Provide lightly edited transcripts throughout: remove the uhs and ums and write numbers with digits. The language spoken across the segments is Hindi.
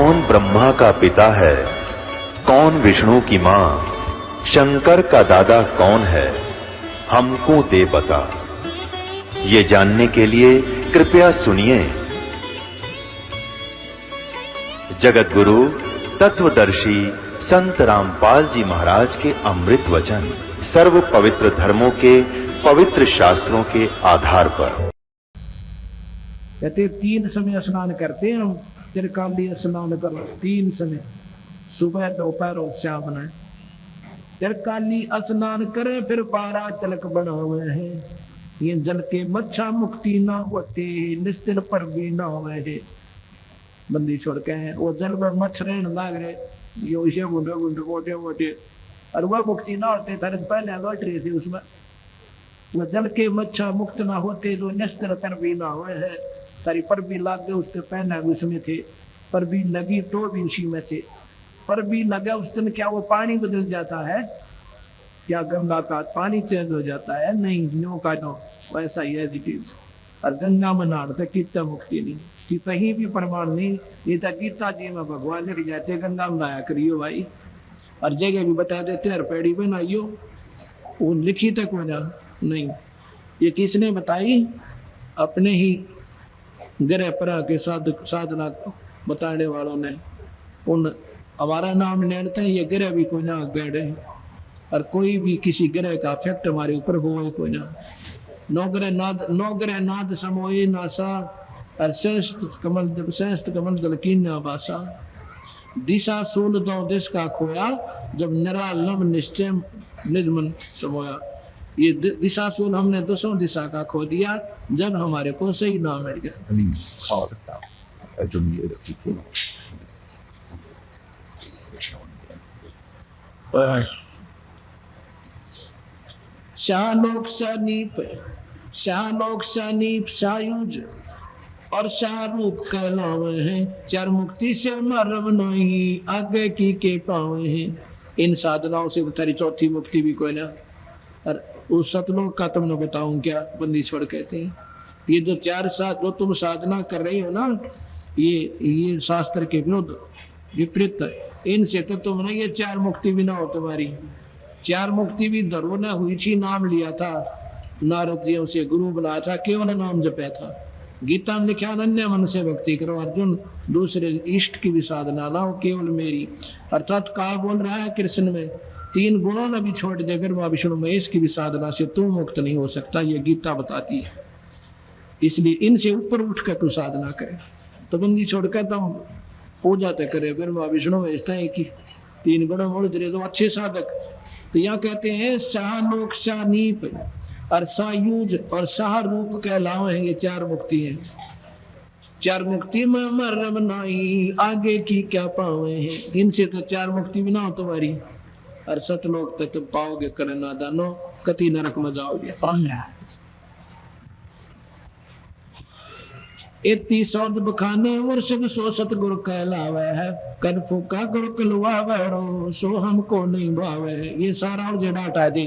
कौन ब्रह्मा का पिता है, कौन विष्णु की मां, शंकर का दादा कौन है, हमको दे बता। ये जानने के लिए कृपया सुनिए। जगत गुरु तत्वदर्शी संत रामपाल जी महाराज के अमृत वचन सर्व पवित्र धर्मों के पवित्र शास्त्रों के आधार पर। कहते 3 समय स्नान करते हैं हम। त्रिकालीय स्नान करो 3 समय, सुबह दोपहर और शाम में। त्रिकाली स्नान करे फिर 12 तिलक बना हुए हैं। ये जल के मच्छा मुक्ति ना होते, निस्तिल पर भी ना हुए है। बंदी छोड़ के हैं वो जल पर मच्छर लाग रहे, ये उसे गुंडे गुंडे मोटे मोटे, और वह मुक्ति ना होते तारे पहले लौट रहे थे उसमें। वो जल के मच्छा मुक्त ना होते तो निस्तिल पर भी ना हुए है। तारी पर भी लाग गए उसके पहना उसमें थे, पर भी लगी तो भी उसी में थे। पर भी लगा उस दिन क्या वो पानी बदल जाता है, क्या गंगा का पानी चेंज हो जाता है? नहीं, न्यू का नो वैसा ही है डिटेल्स। और गंगा में नहाने से कितना मुक्ति नहीं कि कहीं भी प्रमाण नहीं। ये तो गीता जी में भगवान लेके जाते गंगा में नहाया करियो भाई, और जगह भी बता देते हर पेड़ी में नहाइयो, वो लिखी तक वजह नहीं। ये किसने बताई? अपने ही ग्रह पर के साधना बताने वालों ने। उन हमारा नाम लेते हैं, ये ग्रह भी कोई ना गढ़े, और कोई भी किसी ग्रह का इफेक्ट हमारे ऊपर हो कोई ना। नौ ग्रह नाद समोए नासा, और श्रेष्ठ कमल दल की नाबासा। दिशा सोल दो दिश का खोया, जब निरालम निश्चय निजमन समोया। ये दिशा सोल हमने 200 दिशा का खो दिया जब हमारे को सही नाम मिल गया। शालोक सनीप सायुज और शाहरूप कहलावे हैं। 4 मुक्ति से मरम नहीं, आगे की के पावे हैं। इन साधनाओं से तेरी चौथी मुक्ति भी कोई ना। और उस सतलोक का तुमने बताऊं क्या? बंदी छोड़ कहते हैं ये जो 4 जो तुम साधना कर रही हो ना, ये शास्त्र के विरुद्ध विपरीत है। इनसे तो तुमने ये 4 मुक्ति भी ना हो तुम्हारी। 4 मुक्ति भी धरो ने हुई थी, नाम लिया था नारद जी से, गुरु बुलाया था, केवल नाम जपया था। गीता में लिखा अनन्य मन से भक्ति करो अर्जुन, दूसरे इष्ट की भी साधना ना हो, केवल मेरी। अर्थात कहा बोल रहा है कृष्ण में 3 गुणों ने भी छोड़ दे ब्रह्मा विष्णु महेश की भी साधना से तू मुक्त नहीं हो सकता, ये गीता बताती है। इसलिए इनसे ऊपर उठ कर तू साधना करे। तो बंदी छोड़कर तुम पूजा तो करे ब्रह्मा विष्णु महेश की 3 गुणों मोड़ दे तो अच्छे साधक। तो यहाँ कहते हैं शाहलोक शानीप और सायुज और शाह रूप कहलावे हैं। ये 4 मुक्ति हैं। 4 मुक्ति में मरम नहीं, आगे की क्या पावे हैं। इनसे तो 4 मुक्ति भी ना हो तुम्हारी, और सतलोक तक तुम पाओगे करना दानो, कति नरक में जाओगे। इतनी सौद बखाने वर्ष सो सतगुरु कहलावे है। कर फूका गुरु कलवा बैठो, सो हमको नहीं भावे है। ये सारा जड़ा हटा दे।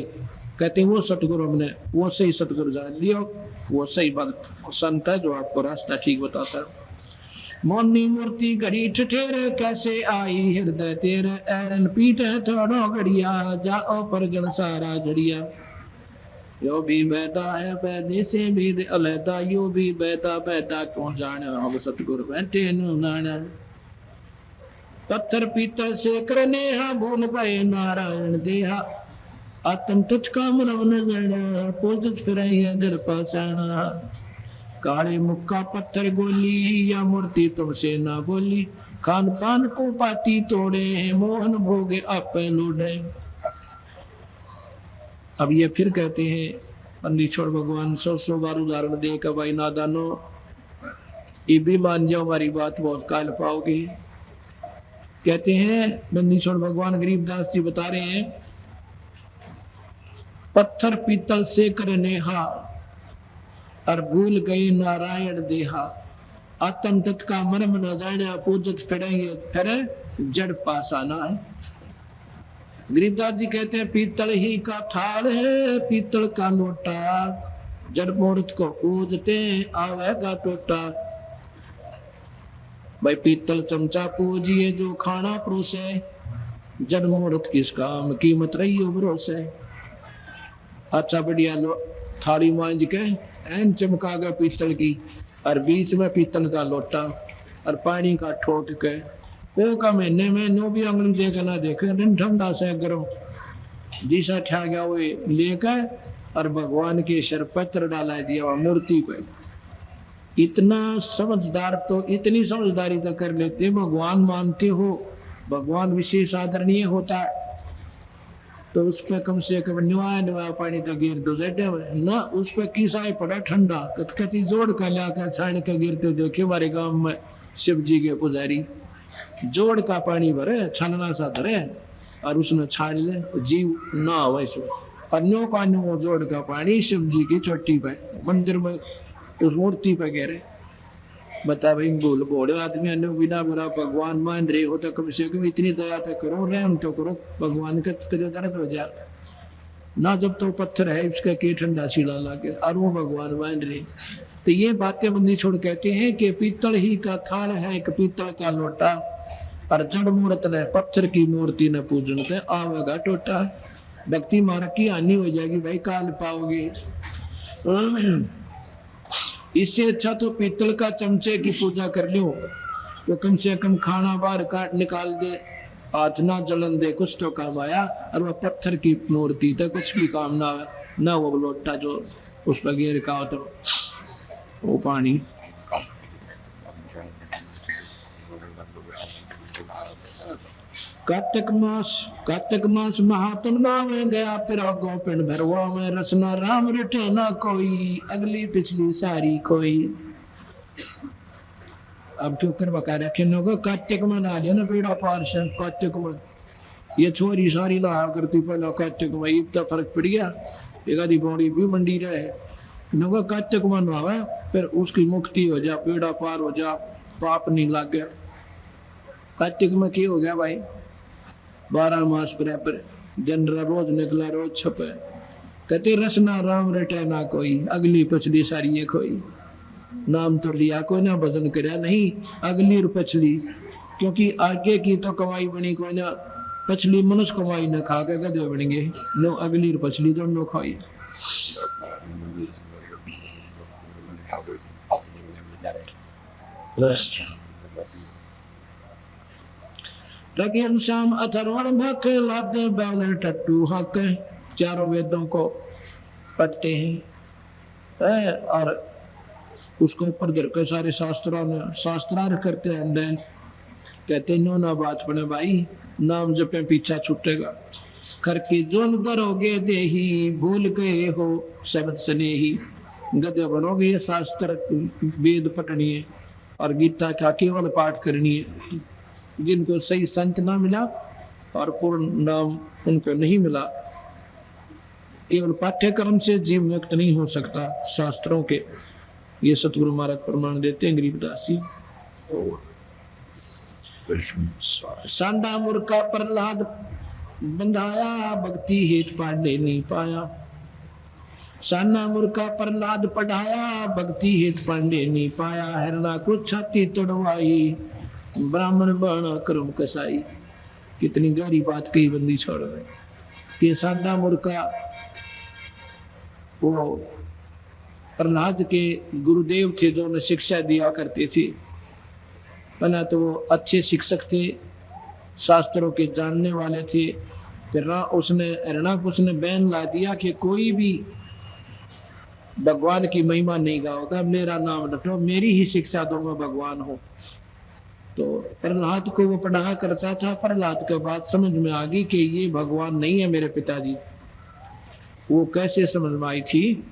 कहते वो सतगुरु हमने वो सही सतगुरु जान लियो, वो सही बात संत है जो आपको रास्ता ठीक बताता है। मोनी मूर्ति घड़ी ठठेरे कैसे आई, हृदय तेरे ऐरन पीठ है थोड़ो घड़िया, जाओ परगण सारा जड़िया। यो भी बैठा है बैदे से भेद अलहदा, यो भी बैठा बैठा क्यों जाने, हम सतगुरु बैठे नाना। पत्थर पीतल से करने हा, भूल गए नारायण देहा। आत्म तुझका मनव नजर, पोजस फिर जड़ पासाना। काले मुक्का पत्थर गोली, या मूर्ति तुमसे ना बोली। खान पान को पाती तोड़े, मोहन भोगे आप लूढ़े। अब ये फिर कहते हैं बंदी छोड़ भगवान 100 बार उदाहरण दे का भाई नादानो, ये भी मान जाओ हमारी बात, बहुत काल पाओगे। कहते हैं बंदी छोड़ भगवान गरीबदास जी बता रहे हैं, पत्थर पीतल से करने हा, और भूल गए नारायण देहा। आत्म तत् का मर्म न जाने, पूजत फिर जड़ पासाना है। गरीबदास जी कहते हैं पीतल ही का थाल है, पीतल का लोटा, जड़ मूर्त को पूजते आवेगा टोटा। भाई पीतल चमचा पूजिए जो खाना परोसे, जड़ मुहूर्त किस काम कीमत रही हो भरोसे। अच्छा बढ़िया लो थाली मांझ के एन चमका गया पीतल की, और बीच में पीतल का लोटा और पानी का ठोक के वो का महीने में नो भी अंगली देखे ना देखे दिन ठंडा से गर्म जिसा ठा गया वो लेकर और भगवान के सिर पत्र डाला दिया वह मूर्ति पे। इतना समझदार तो इतनी समझदारी तो कर लेते, भगवान मानते हो, भगवान विशेष आदरणीय होता है तो उस पर कम से कम निवाया पानी तो गिर दो ना, उस पर किसा पड़ा ठंडा कथकती जोड़ कर लाकर छाण के गिरते देखे हमारे गांव में शिव जी के पुजारी जोड़ का पानी भरे छानना सा धरे और उसमें छाड़ ले जीव ना हो इसमें, और न्यो का न्यो जोड़ का पानी शिव जी की चोटी पे मंदिर में उस मूर्ति पे गिरे। बता भाई बोल बोले आदमी अन्य बिना बुरा भगवान मान रहे हो तो कम से कम इतनी दया तो करो, रहम तो करो, भगवान का दर्द हो जा ना। जब तो पत्थर है इसका के ठंडा सीला लागे और वो भगवान मान रहे। तो ये बातें बंदी छोड़ कहते हैं कि पीतल ही का थाल है एक पीतल का लोटा, और जड़ मूर्त ने पत्थर की मूर्ति न पूजन ते आवेगा टोटा। व्यक्ति मारा की हानि हो जाएगी भाई, काल पाओगे। इससे अच्छा तो पीतल का चमचे की पूजा कर लो तो कम से कम खाना बाहर काट निकाल दे, हाथ ना जलन दे, कुछ तो काम आया। और वह पत्थर की मूर्ति तो कुछ भी काम ना ना, वो लोटा जो उस पर गिर का तो वो पानी। कार्तिक मास महात्म नाम गया पिरागो पिंड भरवा में, रसना राम रटे ना कोई, अगली पिछली सारी कोई। अब क्यों कर बका रखे लोगों कार्तिक में ना लिया ना पीड़ा पार से, कार्तिक में ये छोरी सारी ला करती पहले कार्तिक में इतना फर्क पड़ गया, एक आधी बॉडी भी मंडी रहे लोगों कार्तिक में नहावे फिर उसकी मुक्ति हो जा, पीड़ा पार हो जा, पाप नहीं लग गया। कार्तिक में क्या हो गया भाई, 12 मास बराबर दिन रोज निकला रोज छपे, कहते रसना राम रटे ना कोई, अगली पछली सारी ये कोई। नाम तो लिया कोई ना भजन करया नहीं, अगली और पछली, क्योंकि आगे की तो कमाई बनी कोई ना, पछली मनुष्य कमाई न खा के गधे बन गए नो, अगली और पछली दोनों खाई। श्याम अथर्वण भक लादे बैल टट्टू हक, चारों वेदों को पढ़ते हैं और उसको ऊपर धर के सारे शास्त्रार्थ करते हैं। कहते नो ना बात बने भाई, नाम जपे पीछा छूटेगा, करके जोन दरोगे देही, भूल गए हो शब्द स्नेही। गधे बनोगे ये शास्त्र वेद पढ़नी है और गीता का केवल पाठ करनी है। जिनको सही संत ना मिला और पूर्ण नाम उनको नहीं मिला, केवल पाठ्यक्रम से जीव मुक्त नहीं हो सकता शास्त्रों के, ये सतगुरु महाराज प्रमाण देते हैं गरीबदास जी। सांडा मूर्खा प्रहलाद बंधाया, भक्ति हेत पाने नहीं पाया। साना मूर्खा प्रहलाद पढ़ाया, भक्ति हेत पांडे नहीं पाया। हरना को छाती तोड़वाई, ब्राह्मण बना कर्म कसाई। कितनी गहरी बात कही बंदी छोड़ रहे कि साना मूर्खा वो प्रहलाद के गुरुदेव थे जो उन्हें शिक्षा दिया करते थे। पहला तो वो अच्छे शिक्षक थे, शास्त्रों के जानने वाले थे। फिर उसने बैन ला दिया कि कोई भी भगवान की महिमा नहीं गाओगा, मेरा नाम रटो, मेरी ही शिक्षा दो, मैं भगवान हूँ। तो प्रहलाद को वो पढ़ा करता था। प्रहलाद के बाद समझ में आ गई कि ये भगवान नहीं है मेरे पिताजी। वो कैसे समझ में आई थी,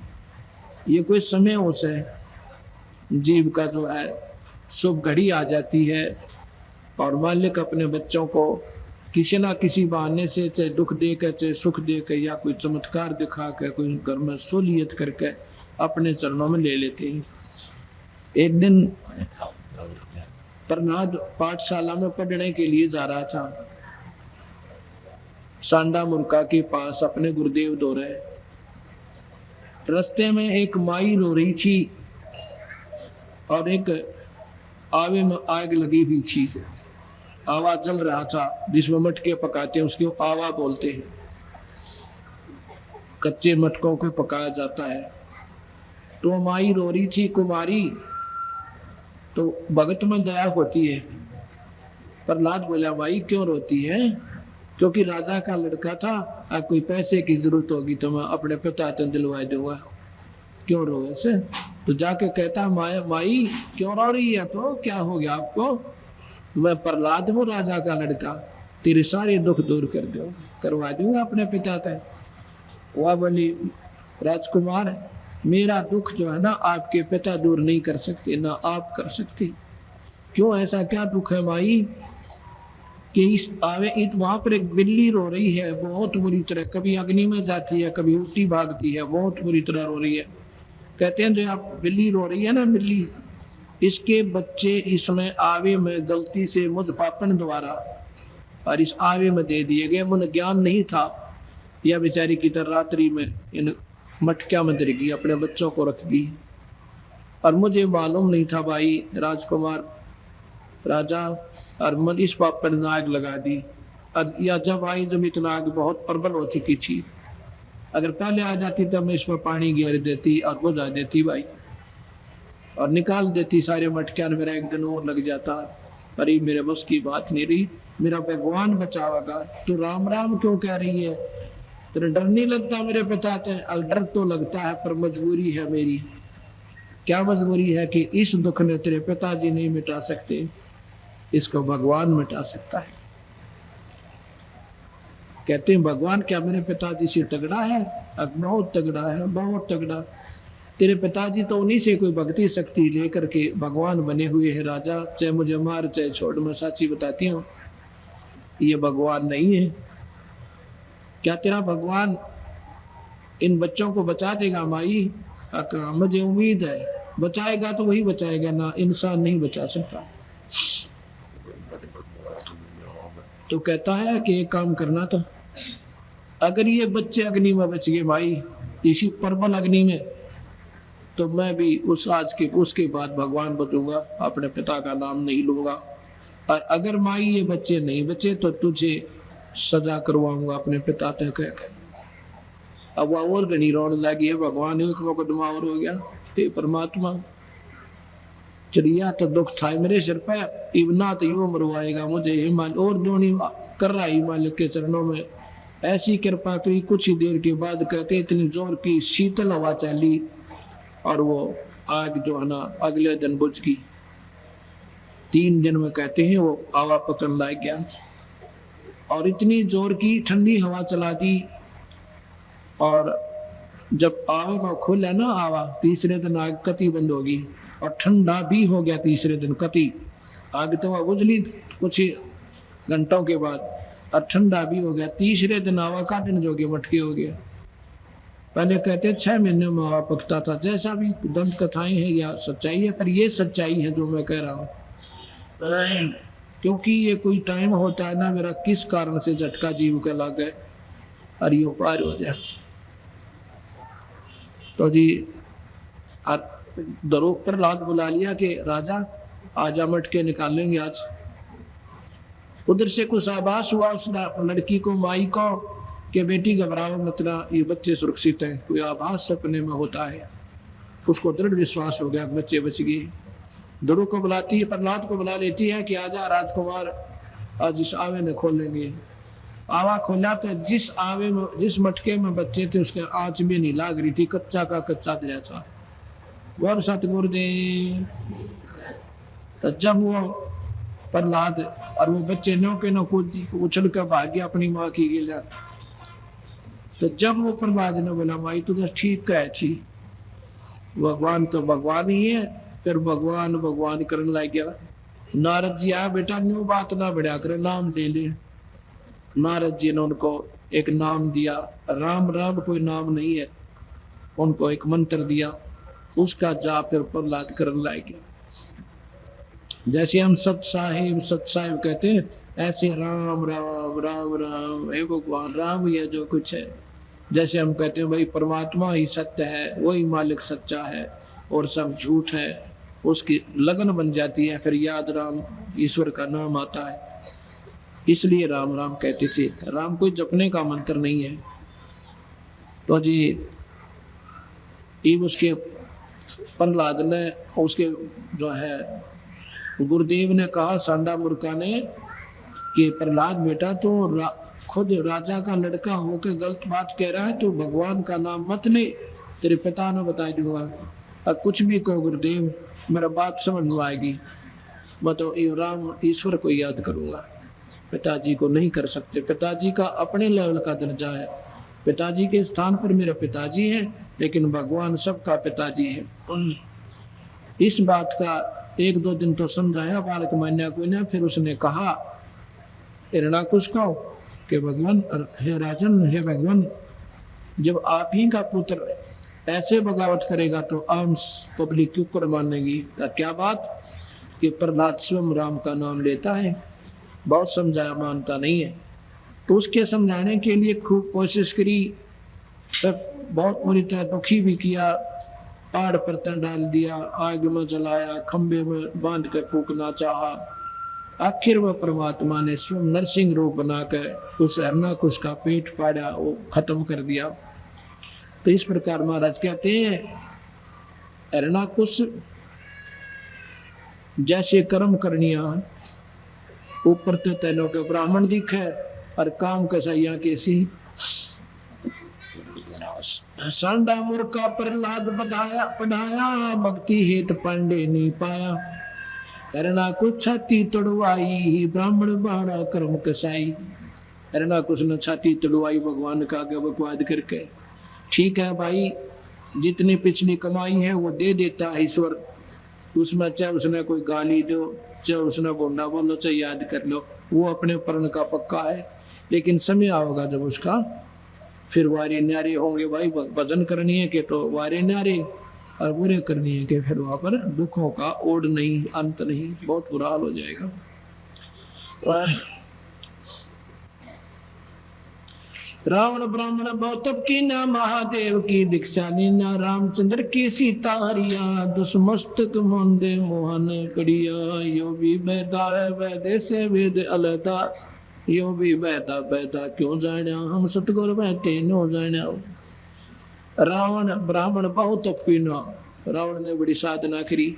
ये कोई समय उसे जीव का जो है शुभ घड़ी आ जाती है और मालिक अपने बच्चों को किसी ना किसी बहाने से, चाहे दुख देकर चाहे सुख देकर या कोई चमत्कार दिखा कर, कोई घर में सहूलियत करके अपने चरणों में ले लेते हैं। एक दिन प्रहलाद पाठशाला में पढ़ने के लिए जा रहा था। सांडा मूर्खा के पास अपने गुरुदेव दो रहे। रास्ते में एक माई रो रही थी और एक आवे में आग लगी हुई थी, आवा जल रहा था, जिसमें मटके पकाते हैं उसको आवा बोलते हैं। कच्चे मटकों को पकाया जाता है। तो माई रो रही थी कुमारी, तो भगत में दया होती है। प्रहलाद बोला माई क्यों रोती है? क्योंकि राजा का लड़का था, कोई पैसे की जरूरत होगी तो मैं अपने पिता से दिलवा दूंगा, क्यों रो ऐसे? तो जाके कहता माई क्यों रो रही है? तो क्या हो गया आपको? मैं प्रहलाद हूँ, राजा का लड़का, तेरे सारे दुख दूर करवा दूंगा अपने पिता से। वह बोली राजकुमार, मेरा दुख जो है ना आपके पिता दूर नहीं कर सकते, ना आप कर सकते। क्यों, ऐसा क्या दुख है माई? कि इस वहां पर एक बिल्ली रो रही है बहुत बुरी तरह, कभी अग्नि में जाती है, कभी उल्टी भागती है, बहुत बुरी तरह रो रही है। कहते हैं जो आप बिल्ली रो रही है ना, बिल्ली, इसके बच्चे इसमें आवे में गलती से मुझ पापन द्वारा और इस आवे में दे दिए गए। मुझे ज्ञान नहीं था, यह बेचारी की तरह रात्रि में इन मटकिया में गिर गई, अपने बच्चों को रख गई, और मुझे मालूम नहीं था भाई राजकुमार राजा, और मन इस पाप पर आग लगा दी। और या जब आई, जब इतना आग बहुत प्रबल हो चुकी थी, अगर पहले आ जाती तब मैं इसमें पानी गिर देती और बुझा देती भाई, और निकाल देती सारे मटकियां, मेरा एक दिन और लग जाता। पर ये मेरे बस की बात नहीं रही, मेरा भगवान बचावेगा। तो राम राम क्यों कह रही है? तेरे डर नहीं लगता मेरे पिता से? डर तो लगता है, पर मजबूरी है मेरी। क्या मजबूरी है? कि इस दुख ने तेरे पिताजी नहीं मिटा सकते, इसको भगवान मिटा सकता है। कहते हैं भगवान क्या मेरे पिताजी से तगड़ा है? बहुत तगड़ा है, बहुत तगड़ा। तेरे पिताजी तो उन्हीं से कोई भक्ति शक्ति लेकर के भगवान बने हुए हैं राजा, चाहे मुझे मार चाहे छोड़, मैं साची बताती हूँ, ये भगवान नहीं है। क्या तेरा भगवान इन बच्चों को बचा देगा माई? मुझे उम्मीद है बचाएगा, तो वही बचाएगा ना, इंसान नहीं बचा सकता। तो कहता है कि एक काम करना था, अगर ये बच्चे अग्नि में बच गए भाई, इसी प्रबल अग्नि में, तो मैं भी उसके बाद भगवान बचूंगा, अपने पिता का नाम नहीं लूंगा। और अगर माई ये बच्चे नहीं बचे तो तुझे सजा करवाऊंगा अपने पिता तक कहकर। अब वह और घनी रोने लगी है, भगवान एक मुकदमा और हो गया। हे परमात्मा, चिड़िया तो दुख था मेरे सिर पे, इबना तो यूं मरवाएगा मुझे, हिमालय और दोनी कर रहा हिमालय के चरणों में। ऐसी कृपा करी। कुछ ही देर के बाद कहते इतनी जोर की शीतल हवा चली और वो आग जो है ना अगले दिन बुझ गई। 3 दिन में कहते हैं वो आवा पकड़ लाया गया, और इतनी जोर की ठंडी हवा चला दी। और जब आवे को खुला ना आवा, तीसरे दिन आग कति बंद होगी, और ठंडा भी हो गया तीसरे दिन कति। आग तो वह बुझली कुछ ही घंटों के बाद, और ठंडा भी हो गया। तीसरे दिन आवा काटने जोगे मटके हो गया। पहले कहते 6 महीने में आवा पकता था। जैसा भी दंत कथाएं हैं या सच्चाई है, पर ये सच्चाई है जो मैं कह रहा हूँ, क्योंकि ये कोई टाइम होता है ना मेरा किस कारण से झटका जीव का लग गए और ये पार हो जाए। तो जी दरोग प्रहलाद बुला लिया कि राजा आजा मटके निकालेंगे आज। उधर से कुछ आभास हुआ उस लड़की को, माई को, कि बेटी घबराओ मत ना, ये बच्चे सुरक्षित हैं। कोई आभास सपने में होता है, उसको दृढ़ विश्वास हो गया बच्चे बच गए। दड़ू को बुलाती है, प्रहलाद को बुला लेती है कि आजा राजकुमार, आज इस आवे में खोलेंगे। आवा खोला तो जिस मटके में बच्चे थे उसके आंच भी नहीं लाग रही थी, कच्चा का कच्चा दिया था। गौर सतगुरुदेव। तो जब वो प्रहलाद और वो बच्चे नौके न उछल कर भाग गया अपनी माँ की गिला, तो जब वो प्रहलाद ने बोला माई तू तो ठीक कहे थी, भगवान तो भगवान ही है, फिर भगवान भगवान करने लग गया। नारद जी आया, बेटा न्यू बात ना बढ़िया करे, नाम ले ले। नारद जी ने उनको एक नाम दिया, राम राम कोई नाम नहीं है, उनको एक मंत्र दिया, उसका जाप फिर प्रहलाद करने लग गया। जैसे हम सत साहिब कहते हैं, ऐसे राम राम राम राम, हे भगवान राम ये जो कुछ है। जैसे हम कहते हैं भाई परमात्मा ही सत्य है, वही मालिक सच्चा है और सब झूठ है, उसकी लगन बन जाती है, फिर याद राम ईश्वर का नाम आता है। इसलिए राम राम कहते थे। राम कोई जपने का मंत्र नहीं है। तो जी ये उसके प्रहलाद ने, उसके जो है गुरुदेव ने कहा सांडा मूर्खा ने कि प्रहलाद बेटा तो खुद राजा का लड़का होकर गलत बात कह रहा है, तो भगवान का नाम मत ले, तेरे पिता ने बता दूंगा। अब कुछ भी कहो गुरुदेव, मेरा बात समझ में आएगी। मैं तो राम ईश्वर को याद करूंगा, पिताजी को नहीं कर सकते। पिताजी का अपने लेवल का दर्जा है, पिताजी के स्थान पर मेरे पिताजी हैं, लेकिन भगवान सबका पिताजी है। इस बात का 1-2 दिन तो समझाया बालक मान्या को ने। फिर उसने कहा हिरणाकुश को कि भगवान, हे राजन, हे भगवान, जब आप ही का पुत्र ऐसे बगावत करेगा तो आम पब्लिक क्यों कर मानेगी? क्या बात कि प्रहलाद स्वयं राम का नाम लेता है, बहुत समझाया मानता नहीं है। तो उसके समझाने के लिए खूब कोशिश करी, तब बहुत बुरी तरह दुखी भी किया, पहाड़ पर तन डाल दिया, आग में जलाया, खंबे में बांध कर फूकना चाहा। आखिर वह परमात्मा ने स्वयं नरसिंह रूप बनाकर उस हिरणाकुश का पेट फाड़ा, वो खत्म कर दिया। तो इस प्रकार महाराज कहते हैं हिरणाकुश जैसे कर्म करनिया ऊपर तो तेनों के ब्राह्मण दिखे और काम कसैया कैसी। सांडा मूर्खा प्रहलाद पढ़ाया, भक्ति हेत पांडे नहीं पाया। हिरणाकुश छाती तोड़वाई, ब्राह्मण बाड़ा कर्म कसाई। हिरणाकुश ने छाती तोड़वाई भगवान का आगे बकवाद करके। ठीक है भाई, जितनी पिछली कमाई है वो दे देता है ईश्वर, उसमें चाहे उसने कोई गाली दो, चाहे उसने बोंडा बोलो, चाहे याद कर लो, वो अपने परण का पक्का है। लेकिन समय आओगा जब उसका फिर वारे न्यारे होंगे। भाई भजन करनी है कि तो वारे न्यारे, और बुरे करनी है कि फिर वहां पर दुखों का ओढ़ नहीं, अंत नहीं, बहुत बुरा हाल हो जाएगा। रावण ब्राह्मण बहुत की ना, महादेव की दीक्षा लीना, रामचंद्र की सीता हरिया, 10 मस्तक मोंदे मोहन कड़िया। यो भी बैदा है वैदे से वेद अलदा, यो भी बैदा बैदा क्यों जाना, हम सतगुर बैठे नो जाना। रावण ब्राह्मण बहुत पीना, रावण ने बड़ी साधना करी।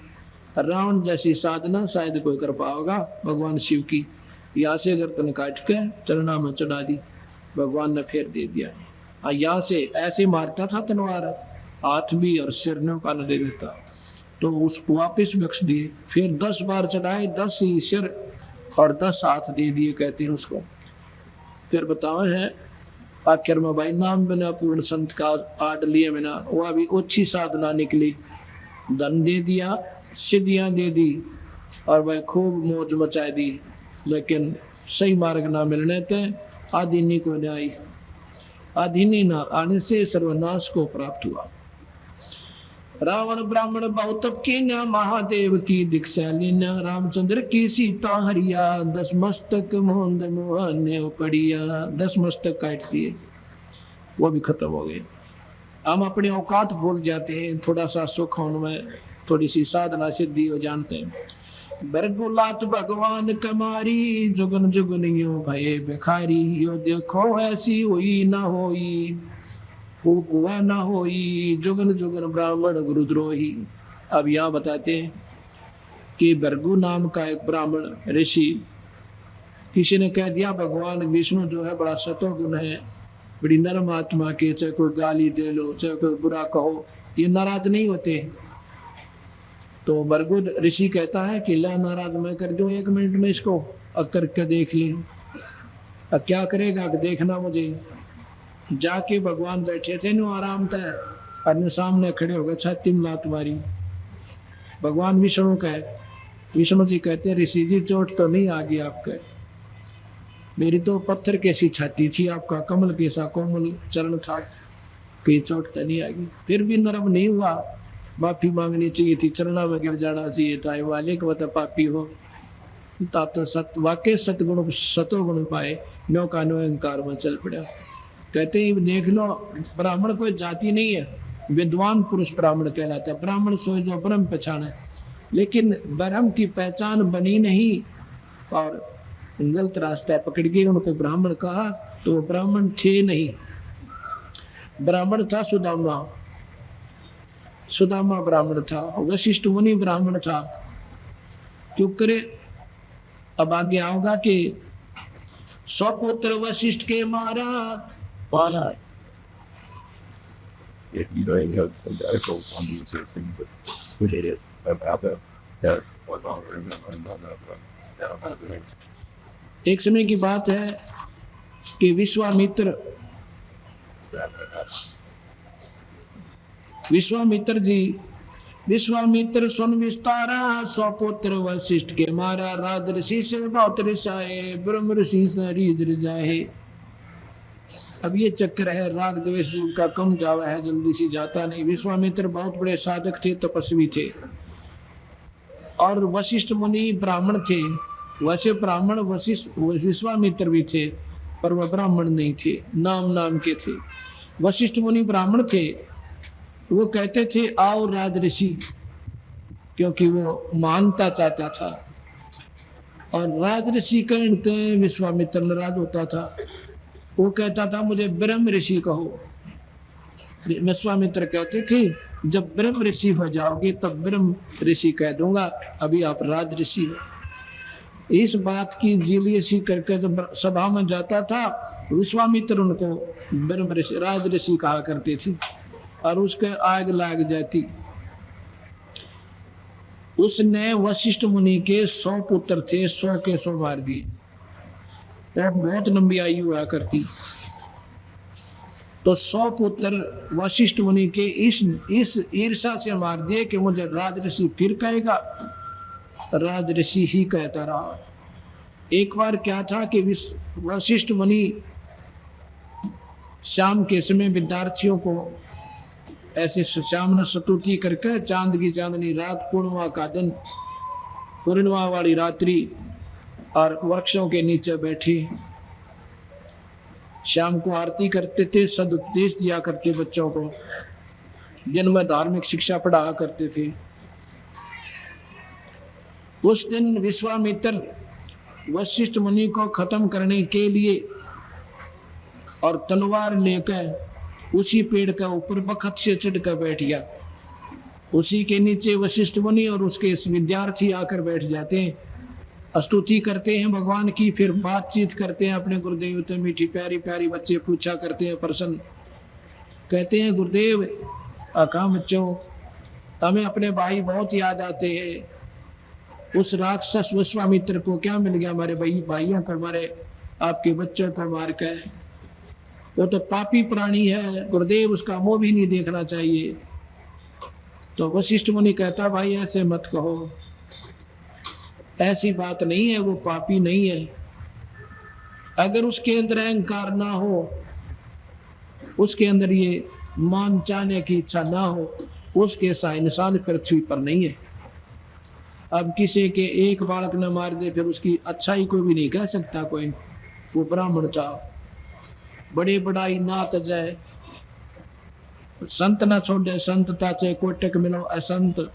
रावण जैसी साधना शायद कोई कर पाओगा भगवान शिव की। यहाँ से गर्दन काट के चरणा में चढ़ा दी, भगवान ने फेर दे दिया। यहाँ से ऐसे मारता था तलवार, हाथ भी और सिर ने कान दे देता, तो उसको वापिस बख्श दिए। फिर 10 बार चढ़ाए, 10 ही सिर और 10 हाथ दे दिए, कहते हैं उसको। फिर बताओ है आखिर में भाई नाम बिना पूर्ण संत का आड़ लिए बिना, वह भी अच्छी साधना निकली, धन दे दिया, सिद्धियां दे दी, और वह खूब मौज मचाई दी। लेकिन सही मार्ग ना मिलने थे आदिनी को न्याय, आदिनी ना आने से सर्वनाश को प्राप्त हुआ। रावण ब्राह्मण बहुत की न, महादेव की दीक्षा लीना, रामचंद्र की सीता हरिया, 10 मस्तक मोहन मोहन पड़िया। 10 मस्तक काट दिए, वो भी खत्म हो गए। हम अपने औकात भूल जाते हैं, थोड़ा सा सुख होने में, थोड़ी सी साधना सिद्धि हो जानते हैं। बरगुलात भगवान कमारी, जुगन जुगन यो भये भिखारी। यो देखो ऐसी हुई ना होई, हुआ ना होई, जुगन जुगन ब्राह्मण गुरुद्रोही। अब यहाँ बताते हैं कि भृगु नाम का एक ब्राह्मण ऋषि, किसी ने कह दिया भगवान विष्णु जो है बड़ा सतोगुण है, बड़ी नरम आत्मा के, चाहे कोई गाली दे लो, चाहे कोई बुरा कहो, ये नाराज नहीं होते। तो भृगु ऋषि कहता है कि ला नाराज मैं कर दूं 1 मिनट में इसको, अब करके देख ली। अब क्या करेगा देखना मुझे। जाके भगवान बैठे थे नो आराम था, और सामने खड़े हो गए, छाती में लात मारी। भगवान विष्णु कहे, विष्णु जी कहते ऋषि जी चोट तो नहीं आ गई आपके, मेरी तो पत्थर कैसी छाती थी, आपका कमल कैसा कोमल चरण था, कि चोट तो नहीं आ गई। फिर भी नरम नहीं हुआ, माफी मांगनी चाहिए थी, चरणा में गिर जाना चाहिए था। वाले को बता पापी हो, आप तो वाकई सतगुण सतोगुण पाए, नो का नो अहंकार में चल पड़ा। कहते ही देख लो, ब्राह्मण कोई जाति नहीं है, विद्वान पुरुष ब्राह्मण कहलाता है। ब्राह्मण सोए जो ब्रह्म पहचाने, लेकिन ब्रह्म की पहचान बनी नहीं और गलत रास्ता पकड़ गए। उनको ब्राह्मण कहा तो वो ब्राह्मण थे नहीं। ब्राह्मण था सुदामा, सुदामा ब्राह्मण था, वशिष्ठ मुनि ब्राह्मण था। क्यों करे? अब आगे आओगा कि सौ पुत्र वशिष्ठ के मारा मारा। Yeah, you know, you have I feel on the sort of thing, but what it is about that. Yeah. एक समय की बात है कि विश्वामित्र सुन विस्तारा, सौ पुत्र वशिष्ठ के मारा, राजऋषि से बहुत रिसाए, ब्रह्म ऋषि से रीझ जाए। अब ये चक्कर है, राग द्वेष का कम जावा है, जल्दी से जाता नहीं। विश्वामित्र बहुत बड़े साधक थे, तपस्वी थे, और वशिष्ठ मुनि ब्राह्मण थे। वैसे ब्राह्मण विश्वामित्र भी थे, पर वह ब्राह्मण नहीं थे, नाम के थे। वशिष्ठ मुनि ब्राह्मण थे। वो कहते थे आओ राजऋषि, क्योंकि वो मानता चाहता था, और राजऋषि कहते विश्वामित्र नाराज होता था। वो कहता था मुझे ब्रह्म ऋषि कहो। विश्वामित्र कहते थे जब ब्रह्म ऋषि हो जाओगे तब ब्रह्म ऋषि कह दूंगा, अभी आप राज ऋषि हो। इस बात की जीलियसी करके जब सभा में जाता था, विश्वामित्र उनको ब्रह्म ऋषि राज ऋषि कहा करते थे, और उसके आग लाग जाती। उसने वशिष्ठ मुनि के 100 पुत्र थे, 100 के 100 मार दिए। बहुत लंबी आयु हुआ करती। तो 100 पुत्र वशिष्ठ मुनि के इस ईर्षा से मार दिए कि मुझे राजऋषि फिर कहेगा। राजऋषि ही कहता रहा। एक बार क्या था कि वशिष्ठ मुनि शाम के समय विद्यार्थियों को ऐसे शाम स्तुति करके, चांद की चांदनी रात, पूर्णिमा का दिन, पूर्णिमा वाली रात्रि, और वृक्षों के नीचे बैठे शाम को आरती करते थे, सदुपदेश दिया करते बच्चों को, जिनमें धार्मिक शिक्षा पढ़ाया करते थे। उस दिन विश्वामित्र वशिष्ठ मुनि को खत्म करने के लिए और तलवार लेकर उसी पेड़ के ऊपर बखत से चढ़कर बैठ गया। उसी के नीचे वशिष्ठ मुनि और उसके विद्यार्थी आकर बैठ जाते हैं, स्तुति करते हैं भगवान की, फिर बातचीत करते हैं अपने गुरुदेव से। मीठी प्यारी प्यारी बच्चे पूछा करते हैं प्रश्न, कहते हैं गुरुदेव कहाँ बच्चों, हमें अपने भाई बहुत याद आते हैं। उस राक्षस विश्वामित्र को क्या मिल गया हमारे भाइयों को, हमारे आपके बच्चों को मार कर? वो तो पापी प्राणी है गुरुदेव, उसका मुंह भी नहीं देखना चाहिए। तो वशिष्ठ मुनि कहता भाई ऐसे मत कहो, ऐसी बात नहीं है, वो पापी नहीं है। अगर उसके अंदर अहंकार ना हो, उसके अंदर ये मान चाहने की इच्छा ना हो, उसके सा इंसान पृथ्वी पर नहीं है। अब किसी के एक बालक न मार दे फिर उसकी अच्छाई को भी नहीं कह सकता कोई। वो ब्राह्मण था, बड़े बड़ाई ना तजय, संत न छोड़े संतता चे, कोटक मिलो असंत।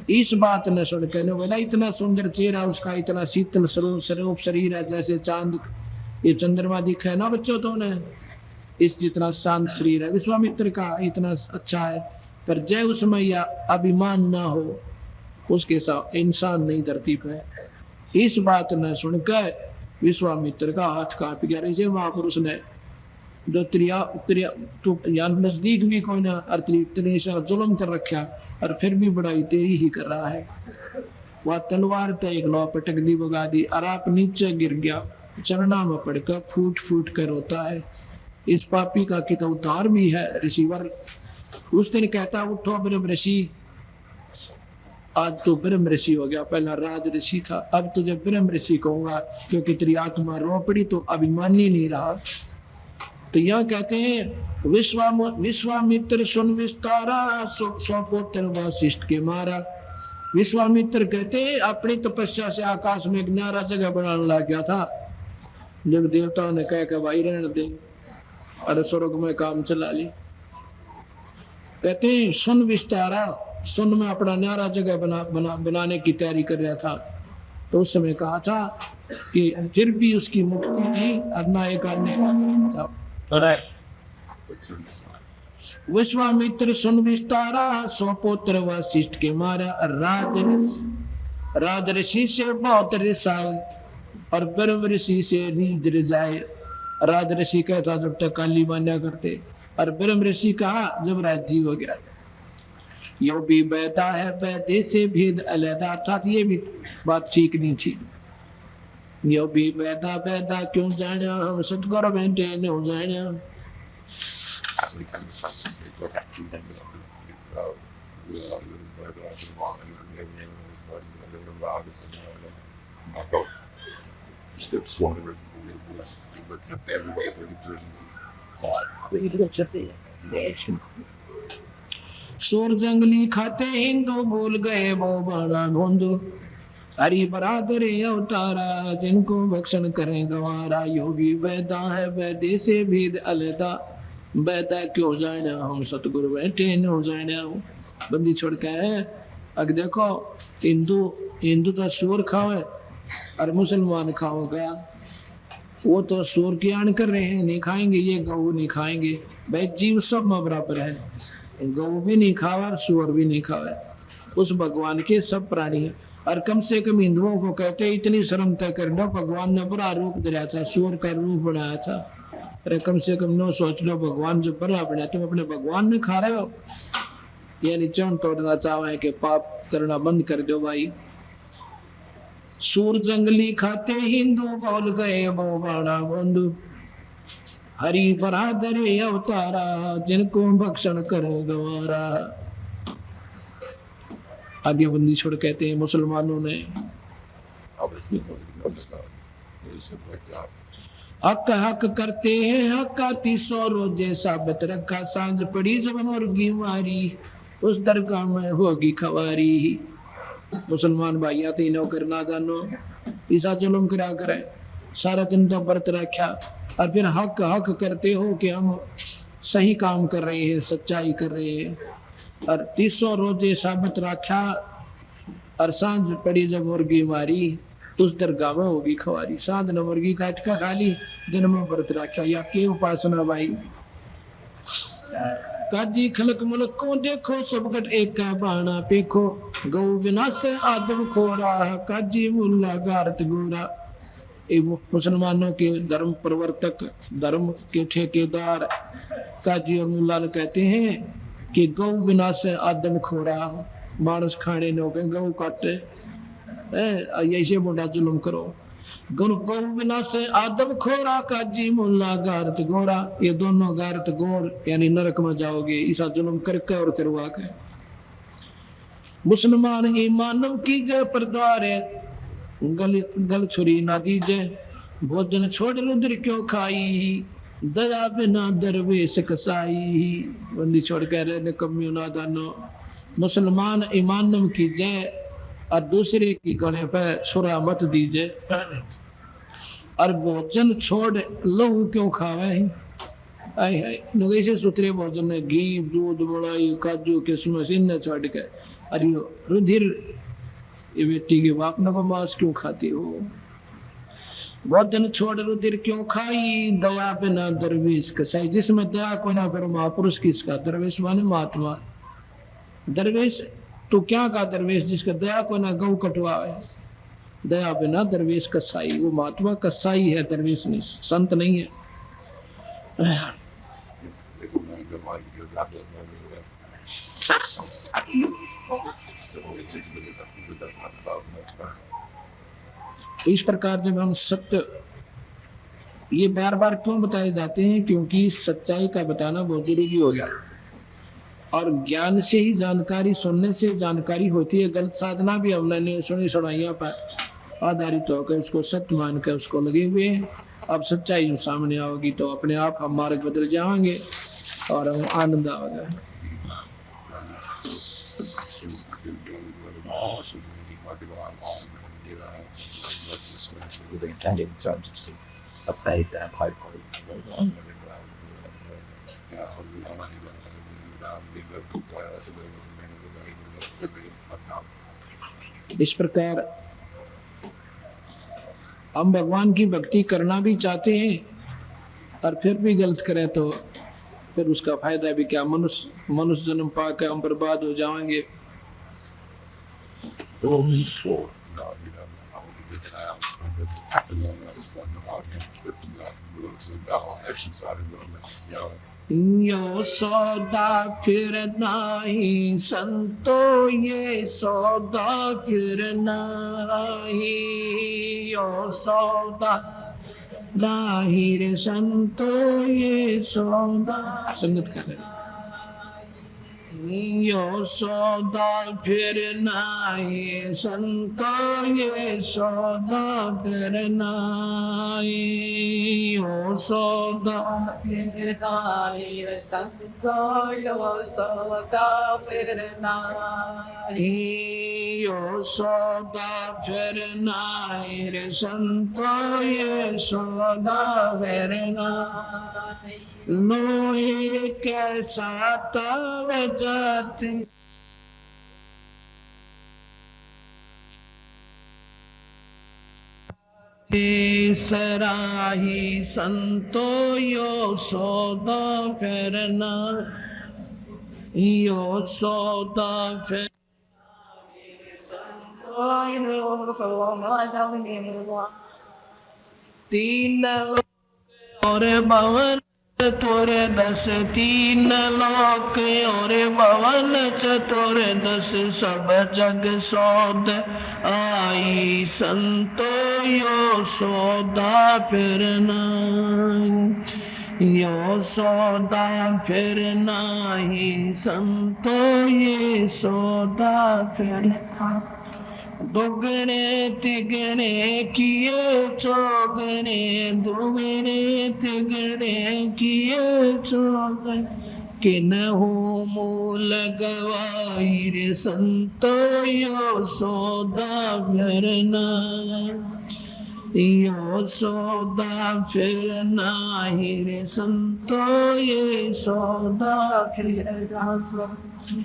इस बात न सुन के बोला इतना सुंदर चेहरा उसका, इतना शीतल स्वरूप शरीर है, जैसे चांद ये चंद्रमा दिखा है ना बच्चों तो ने, इस जितना शांत शरीर है विश्वामित्र का, इतना अच्छा है, पर जय उसमें या अभिमान ना हो, उसके साथ इंसान नहीं धरती पे। इस बात न सुनकर विश्वामित्र का हाथ कांप गया। इसे महापुरुष ने जो नजदीक भी कोई ना जुल्म कर रखा, और फिर भी बड़ाई तेरी ही कर रहा है। वह तलवार ते एक लौ पटक दी, भगा दी, और आप नीचे गिर गया, चरणा में पड़कर फूट फूट कर रोता है। इस पापी का कितना उद्धार भी है ऋषिवर। उस दिन कहता उठो ब्रह्म ऋषि, आज तो ब्रह्म ऋषि हो गया, पहला राज ऋषि था, अब तुझे ब्रह्म ऋषि कहूंगा, क्योंकि तेरी आत्मा रो पड़ी तो अभिमानी नहीं रहा। तो यहाँ कहते हैं विश्वामित्र सुन विस्तारा, 100 पुत्र वशिष्ठ के मारा। विश्वामित्र कहते हैं अपनी तपस्या से आकाश में एक न्यारा जगह बनाने लग गया था। जब देवताओं ने कहा कि भाई रहने दे, अरे स्वर्ग में काम चला ली। कहते हैं सुन विस्तारा, सुन में अपना न्यारा जगह बनाने की तैयारी कर रहा था, तो उस समय कहा था कि फिर भी उसकी मुक्ति नहीं, अदना एक आदमी था। विश्वामित्र सुन विस्तारा, सौ पुत्र वशिष्ठ के मारा। राज ऋषि से बहुत रिसाए, और ब्रह्म ऋषि से रीझ रिझाए। राज ऋषि कहता जब तक काली मान्या करते, और ब्रह्म ऋषि कहा जब राज्य हो गया। यो भी बैठा है बैठे से भेद अलहदा, अर्थात ये भी बात ठीक नहीं थी। यो भी बैठा बैठा क्यों जाना, हम सतगुरु बैठे नहीं जाना। शोर जंगली खाते हिंदू, भूल गए वो बड़ा भोंदू। हरि बरादर अवतारा, जिनको भक्षण करें गवारा। योगी वैदा है वैदे से भेद अलहदा, वैदा क्यों जाना, हम सतगुरु बैठे न जाना। बंदी छोड़ के अग देखो, हिंदू तो सूर खावे और मुसलमान खाओगा, वो तो सूर की आन कर रहे हैं, नहीं खाएंगे, ये गऊ नहीं खाएंगे। भाई जीव सब में बराबर है, गऊ भी नहीं खावा और सूर भी नहीं खावे, उस भगवान के सब प्राणी है। और कम से कम हिंदुओं को कहते इतनी शर्म तय कर लो, भगवान ने बड़ा रूप दिया था, सूर का रूप बनाया था। अरे कम से कम नो सोच लो, भगवान जो बड़ा बनाया तुम अपने भगवान ने खा रहे हो। यानी चौन तोड़ना चाहे कि पाप करना बंद कर दो भाई। सूर जंगली खाते हिंदू, बोल गए वो बड़ा बंधु। हरि बरादर अवतारा, जिनको भक्षण करे गवारा। आगे बंदी छोड़ कहते हैं मुसलमानों ने हक हक करते हैं, हक आती 100 रोजे साबित रखा। सांझ पड़ी जब मुर्गी मारी, उस दरगाह में होगी खवारी। मुसलमान भाइया तीनों करना जानो, ईसा जुल्म करा करे, सारा दिन तो व्रत रखा, और फिर हक हक करते हो कि हम सही काम कर रहे हैं, सच्चाई कर रहे हैं। और 300 रोजे साबित रखा, और सांझ पड़ी जब मुर्गी मारी, उस दरगाह में होगी खवारी। सांझ न मुर्गी काट का खाली, दिन में व्रत रखा, या के उपासना भाई। काजी खलक मुलक को देखो, सब गट एक का बाणा पेखो। गौ बिना से आदम खोरा, काजी मुल्ला गारत गोरा। मुसलमानों के धर्म प्रवर्तक, धर्म के ठेकेदार काजी और मुल्ला कहते हैं कि गौ बिना से आदम खोरा, मानस खाने न हो गए, गौ काटे ऐसे मोटा जुल्म करो। गौ बिना से आदम खोरा, काजी मुल्ला गारत गोरा। ये दोनों गारत गोर यानी नरक में जाओगे, ऐसा जुल्म करके और करवा के। मुसलमान ईमानव की जय परद्वारे, गल छुरी ना दीजे। भोजन छोड़ रुद्र क्यों खाई, दया बिना दरवेश कसाई। बंदी छोड़ कह रहे कमियों ना दानो। मुसलमान ईमानव की जय, और दूसरे की गले पर छुरा मत दीजिए। और भोजन छोड़ लहू क्यों खावे, आय हाय से सुतरे भोजन में घी दूध मलाई काजू किशमिश इन छोड़ के, अरे रुधिर ये बेटी के बाप न को मांस क्यों खाती हो। भोजन छोड़ रुधिर क्यों खाई, दया बिना दरवेश कसाई। जिसमें दया को ना करो महापुरुष किसका, दरवेश माने महात्मा। दरवेश तो क्या का दरवेश, जिसका दया को ना गौ कटवाए। दया बिना दरवेश कसाई, वो महात्मा कसाई है, दरवेश नहीं, संत नहीं है। इस प्रकार जब हम सत्य, ये बार बार क्यों बताए जाते हैं, क्योंकि सच्चाई का बताना बहुत जरूरी हो गया। और ज्ञान से ही जानकारी, सुनने से जानकारी होती है। गलत साधना भी हमने सुनी सुनाइयों पर आधारित होकर उसको सत्य मान कर उसको लगे हुए हैं। अब सच्चाई सामने आओगी तो अपने आप हम मार्ग बदल जाएंगे और हम आनंद आएगा। इस प्रकार हम भगवान की भक्ति करना भी चाहते हैं और फिर भी गलत करें तो फिर उसका फायदा भी क्या, मनुष्य जन्म पाकर हम बर्बाद हो जाएंगे। यो सौदा फिर नाही संतो, ये सौदा फिर नाही, यो सौदा नाही रे संतो, ये सौदा। संगत कर रहे, यो सौदा फिर नाही संतो, ये सौदा फिर नाही, यो सौदा फिर नाही संतो, यो सौदा फिर नाही, यो सौदा फिर नाही रे संतो, ये सौदा फिर नाही। लोहे के साथ जाते सराही संतो, यो सौदा फिर ना, यो सौदा फिर तीन और भवन चतुर दस, तीन लोक और भवन चतुर दस, सब जग सौद आई संतो, यो सौदा फिर नाही, यो सौदा फिर नाही संतो, ये सौदा फिर नाही। दुगने तिगने किए चौगने, दुगने तिगने किए चौगने, किन्हु मूल गवाई रे संतो, यो सौदा फिर नाही, यो सौदा फिर नाही रे संतो, ये सौदा फिर नाही।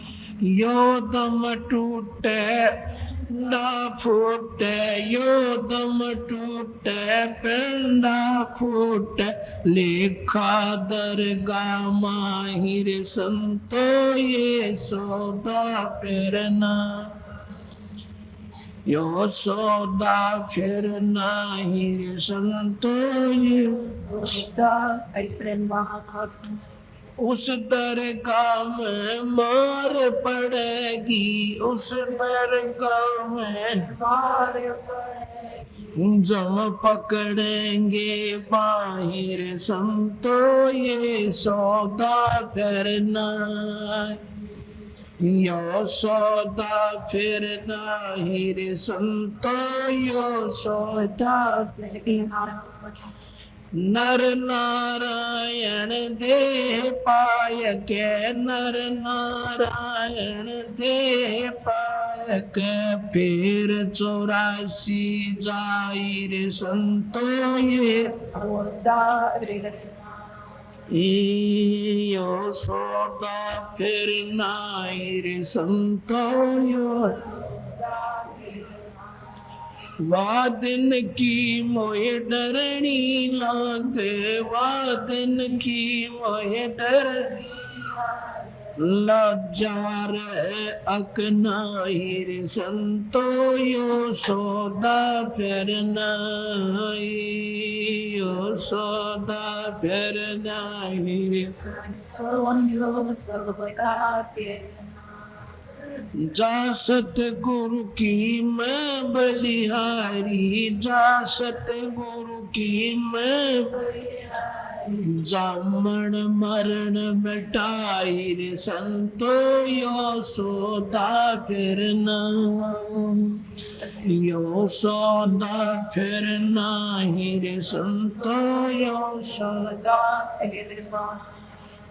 यो दम टूटे पिंडा फूटे, यो दम टूटे पिंडा फूटे, लेखा दरगाह माहिर संतो, ये सौदा फिर नाही, यो सौदा फिर नाही रे संतो, ये सौदा फिर नाही। उस दरगाह में मार पड़ेगी, उस दरगाह में मार पड़ेगी, जम पकड़ेंगे बाहिर संतो, ये सौदा फिर नाही, यो सौदा फिर नाही रे संतो, यो सौदा फिर नाही। नर नारायण देह पाय के, नर नारायण देह पाय के, फिर 84 जाई रे संतो, ये सौदा यो सौदा फिर नाही रे संतो, यो वादन की मोहे डरनी लागे, वादन की मोहे डर लज्जा रे अकनाई रे संतो, यो सौदा फिर नाही, यो सौदा फिर नाही रे। जा सतगुरु की मैं बलिहारी, जा सतगुरु की मैं बलिहारी, जामन मरण मिटाई रे संतो, यो सौदा फिर नाही, यो सौदा फिर नाही रे संतो, यो सौदा फिर नाही।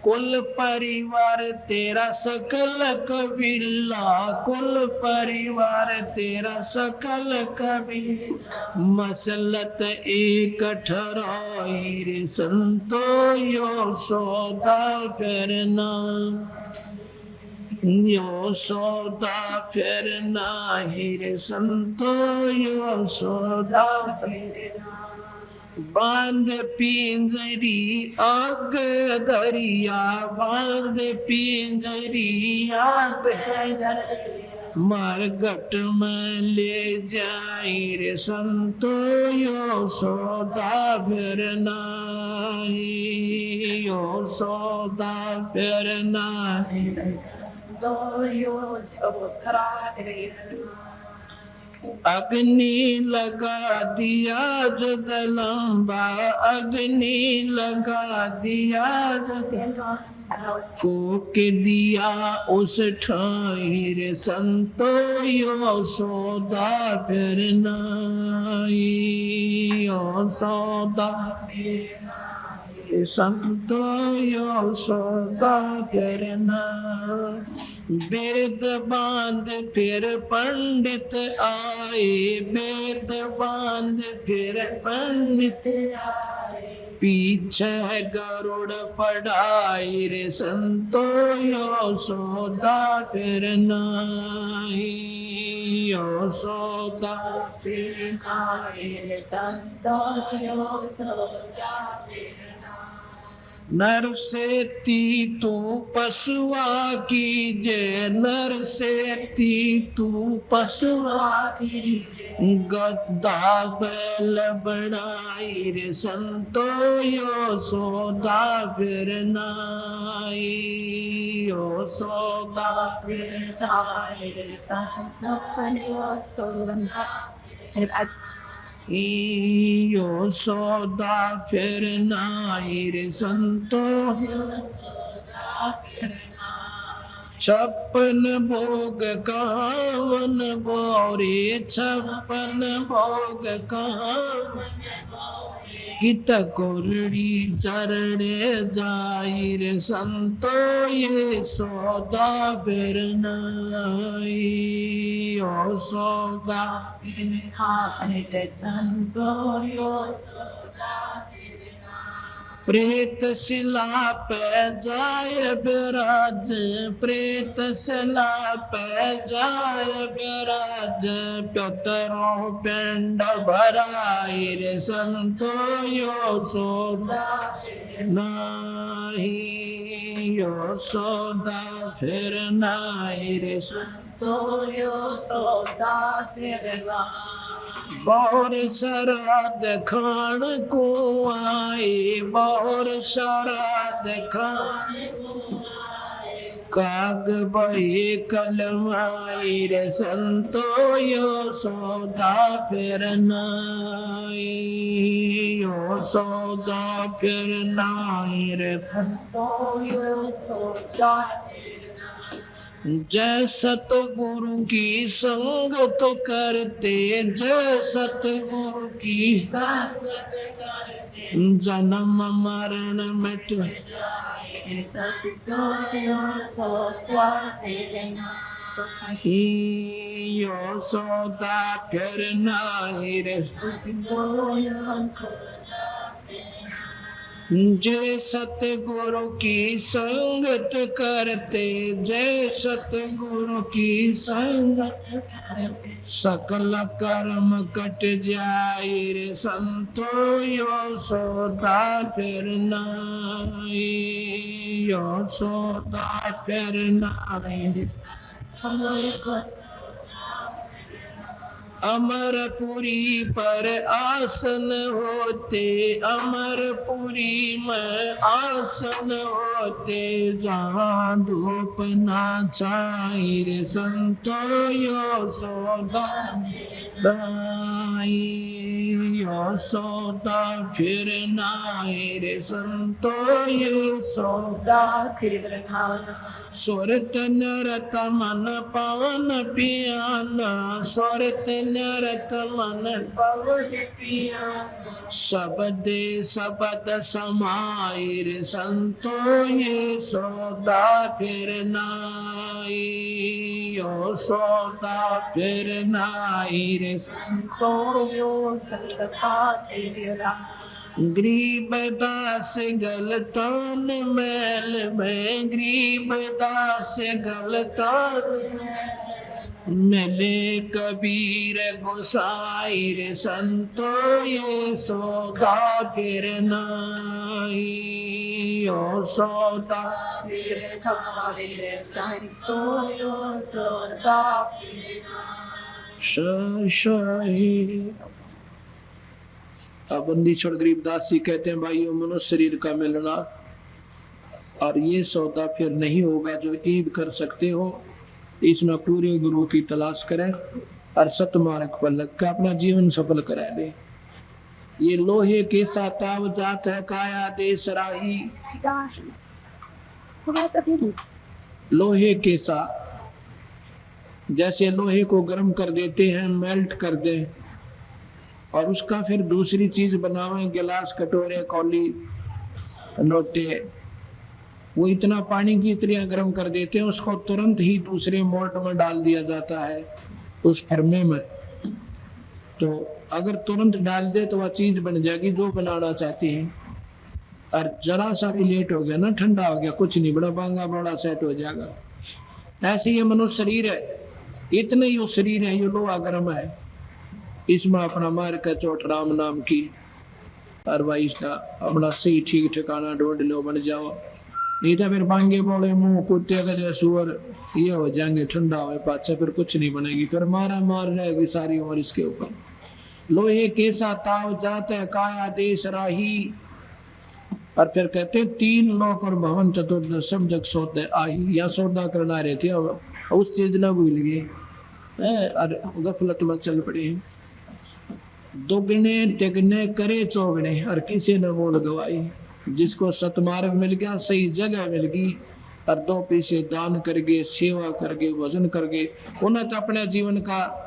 कुल परिवार तेरा सकल कबीला, कुल परिवार तेरा सकल कबीला, मसलत एक ठहराई रे संतो, यो सौदा फिर नाही, यो सौदा फिर नाही रे संतो, यो सौदा बांध पिंजरी आग दरिया, बांध पिंजरी आग मरघट में ले जाई रे संतो, यो सौदा फिर नाही, यो सौदा फिर नाही। अग्नि लगा दिया जग लंबा, अग्नि लगा दिया जग फूक दिया उस ठाई रे संतो, यो सौदा फिर नाही, यो सौदा संतो, यो सौदा फिर नाही। वेद बांध फिर पंडित आए, वेद बांध फिर पंडित आए, पीछे गरुड़ पढ़ाई रे संतो, यो सौदा फिर नाही, यो सौदा फिर नाही रे संतो, यो सौदा फिर नाही। नर से तू पशुआ कीजे, नर से तू पशुआ कीजे, गद्दा बैल बनाई रे संतो, यो सौदा फिर नाही, यो सौदा फिर नाही रे संतो, यो सौदा यो सौदा फिर नाही रे संतो। छप्पन भोग कावन बोरे, छप्पन भोग कावन कित कुरड़ी चरणे जाई रे संतो, ये सौदा फिर नाही, यो सौदा फिर नाही रे संतो, यो सौदा फिर नाही। प्रेत शिला पे जाय बिराज, प्रेत शिला पे जाय बिराज, प्यतरो पिंड भराई रे संतो, यो सौदा नाही, यो सौदा फिर नाही रे संतो, यो सौदा फिर नाही। बौर शराद खान को आए, बौर शराद खान काग बहे कलमाई रे संतो, यो सौदा फिर नाही, यो सौदा फिर नाही रे संतो, यो सौदा जय सतगुरु की संगत करते, जय सतगुरु की संगत करते, जन्म मरण मिट जाए, यो सौदा फिर नाही रे। जय सतगुरु की संगत करते, जय सतगुरु की संगत करते, सकल कर्म कट जाए रे संतो, यो सौदा फिर नाही, यो सौदा फिर नाही। अमरपुरी पर आसन होते, अमरपुरी में आसन होते, जहाँ धूप ना छाई रे संतो, यो सौदा नाही, यो सौदा फिर नाही रे संतो, यो सौदा फिर नाही। सुरत नरत मन पवन पियाना, सुरत नरत मन पवन पियाना, शब्दे शब्द समाई रे संतो, ये सौदा फिर नाही, यो सौदा फिर नाही रे संतो, यो सौदा फिर नाही। गरीब दास गलतान मैल में, गरीब दास गलतान मिले कबीर गोसाई रे संतो, ये सौदा फिर नाई, ओ सौदा फिर नाई रे संतो, यो सौदा फिर नाई। अब बंदी छोड़ गरीबदास जी कहते हैं भाइयों, मनुष्य शरीर का मिलना और ये सौदा फिर नहीं होगा जो ईब कर सकते हो। इसमें पूरे गुरु की तलाश करें और सतमार्ग पर लग कर अपना जीवन सफल करा ले। ये लोहे के साताव जात है काया देश राही, लोहे के सा जैसे लोहे को गर्म कर देते हैं, मेल्ट कर दें और उसका फिर दूसरी चीज बनावें, गिलास कटोरे कौली लोटे, वो इतना पानी की तरह गर्म कर देते हैं, उसको तुरंत ही दूसरे मोल्ड में डाल दिया जाता है उस फर्मे में। तो अगर तुरंत डाल दे तो वह चीज बन जाएगी जो बनाना चाहती है। और जरा सा भी लेट हो गया ना, ठंडा हो गया, कुछ नहीं, बड़ा बांगा बड़ा सेट हो जाएगा। ऐसे ये मनुष्य शरीर है, इतने ही वो शरीर है, ये लोहा गर्म है, इसमें अपना मार का चोट राम नाम की और भाई इसका अपना सही ठीक ठिकाना ढूंढ लो, बन जाओ। नहीं तो फिर बांगे बोले मुंह कुत्ते का सुअर ये हो जाएंगे, ठंडा हो पाचा फिर कुछ नहीं बनेगी, फिर मारा मार रहेगी सारी उम्र इसके ऊपर। लोहे कैसा ताव जात है काया देश राही, और फिर कहते तीन लोक और भवन चतुर्थ सब जग सौदे आही। या सौदा करना रहे थे, उस चीज न भूल गए और गफलत में चल पड़े हैं। दोगुने तिगने करे चौगने और किसी न मोल गवाई। जिसको सतमार्ग मिल गया, सही जगह मिल गई और दो पैसे दान करके, सेवा करके, भजन करके उन्हें तो अपने जीवन का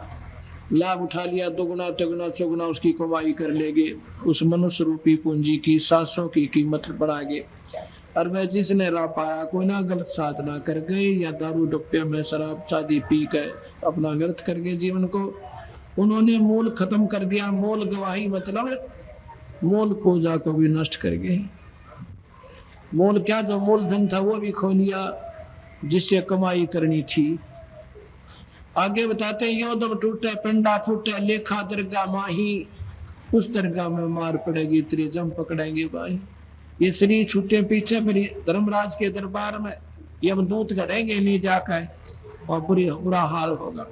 लाभ उठा लिया, दोगुना तिगुना चौगुना उसकी कमाई कर लेंगे, उस मनुष्य रूपी पूंजी की 700 की कीमत बढ़ाएंगे। और वह जिसने राह पाया, कोई ना गलत साधना कर गए या दारू डप्पे में शराब चादी पी कर अपना व्यर्थ कर गए जीवन को, उन्होंने मूल खत्म कर दिया। मूल गवाही मतलब मूल पूजा को भी नष्ट कर गए। मूल क्या, जो मूल धन था वो भी खो लिया जिससे कमाई करनी थी। आगे बताते हैं योदम टूटे पिंडा फूटे लेखा दरगाह माही, उस दरगाह में मार पड़ेगी तेरे जम पकड़ेंगे भाई। ये शरीर छूटे पीछे फिर धर्मराज के दरबार में यमदूत करेंगे नहीं जाकर और बुरा हाल होगा।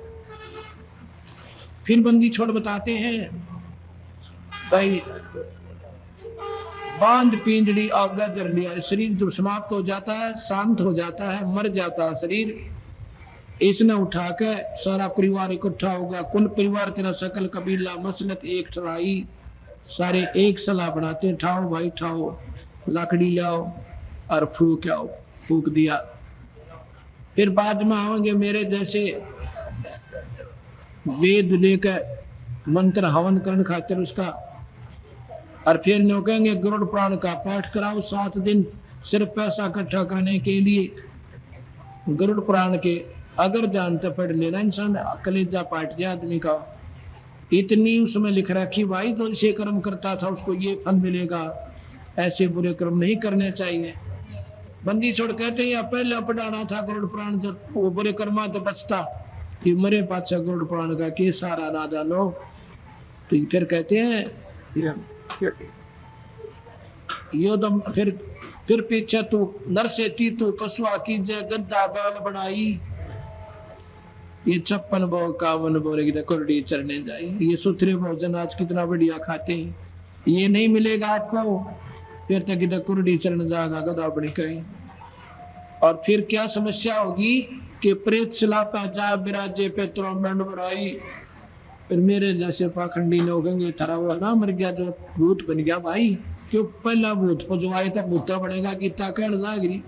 फिर बंदी छोड़ बताते हैं भाई बांध पिंजड़ी आज्ञा कर लिया, शरीर जब समाप्त हो जाता है, शांत हो जाता है, मर जाता है शरीर, इसने उठा के सारा परिवार इकट्ठा होगा। कुल परिवार तेरा सकल कबीला मसलत एक ठहराई, सारे एक सलाह बनाते, ठाओ भाई ठाओ, लकड़ी लाओ और फूक आओ, फूक दिया। फिर बाद में आओगे मेरे जैसे वेद लेकर मंत्र हवन करने खातिर उसका, और फिर नो कहेंगे गरुड़ पुराण का पाठ कराओ 7 दिन, सिर्फ पैसा इकट्ठा करने के लिए। गरुड़ पुराण के अगर जानते पढ़ लेना इंसान, कलेजा पाट जाए आदमी का, इतनी उसमें लिख रखी भाई, तो इसे कर्म करता था उसको ये फल मिलेगा, ऐसे बुरे कर्म नहीं करने चाहिए। बंदी छोड़ कहते हैं या पहले पढ़ाना था गरुड़ पुराण, जब वो बुरे कर्मा तो बचता, कि मरे पाचा गरुड़ पुराण का के सारा ना जानो। तो फिर कहते हैं योदम फिर पीछे तू नर से तू पशुआ की जय गद्दा बाल बनाई, ये 56 भोग 51 बोलेगी तो कुर्डी चढ़ने जाए। ये सुथरे भोजन आज कितना बढ़िया खाते हैं, ये नहीं मिलेगा आपको, फिर तक इधर कुर्डी चढ़ने जाएगा गदा बड़ी कहीं। और फिर क्या समस्या होगी कि प्रेत सिलापा जा बिराजे पे तुरंत दंड बुराई। फिर मेरे जैसे पाखंडी लोग होंगे थारा वो ना मर गया जो भूत बन गया भाई, क्यों पहला भूत को जो आए था भूता बनेगा। गीता कहने जाएगी,